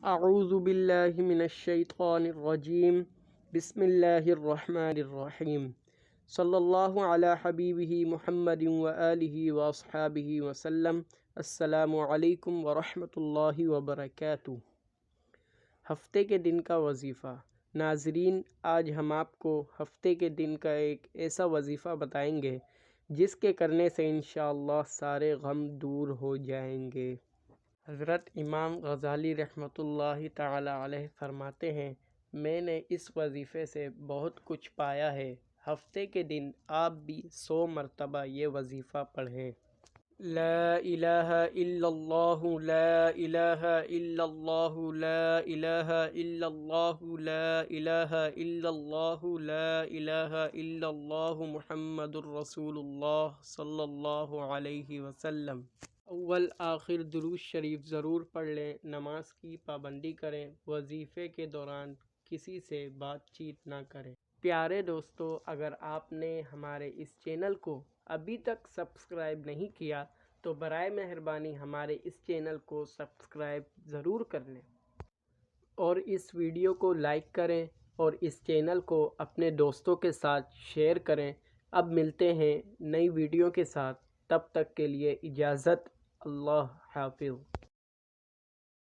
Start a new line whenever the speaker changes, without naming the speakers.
اعوذ باللہ من الشیطان الرجیم بسم اللہ الرحمن الرحیم صلی اللہ علی حبیبہ محمد وآلہ واصحابہ وسلم۔ السلام علیکم ورحمۃ اللہ وبرکاتہ۔ ہفتے کے دن کا وظیفہ۔ ناظرین، آج ہم آپ کو ہفتے کے دن کا ایک ایسا وظیفہ بتائیں گے جس کے کرنے سے انشاءاللہ سارے غم دور ہو جائیں گے۔ حضرت امام غزالی رحمۃ اللہ تعالی علیہ فرماتے ہیں، میں نے اس وظیفے سے بہت کچھ پایا ہے۔ ہفتے کے دن آپ بھی 100 مرتبہ یہ وظیفہ پڑھیں۔ لا الہ الا اللہ، لا الہ الا اللہ، لا الہ الا اللہ، لا الہ الا اللہ، لا الہ الا اللہ، محمد الرسول اللہ صلی اللہ علیہ وسلم۔ اول آخر درود شریف ضرور پڑھ لیں، نماز کی پابندی کریں، وظیفے کے دوران کسی سے بات چیت نہ کریں۔ پیارے دوستو، اگر آپ نے ہمارے اس چینل کو ابھی تک سبسکرائب نہیں کیا تو برائے مہربانی ہمارے اس چینل کو سبسکرائب ضرور کر لیں اور اس ویڈیو کو لائک کریں اور اس چینل کو اپنے دوستوں کے ساتھ شیئر کریں۔ اب ملتے ہیں نئی ویڈیو کے ساتھ، تب تک کے لیے اجازت، اللہ حافظ۔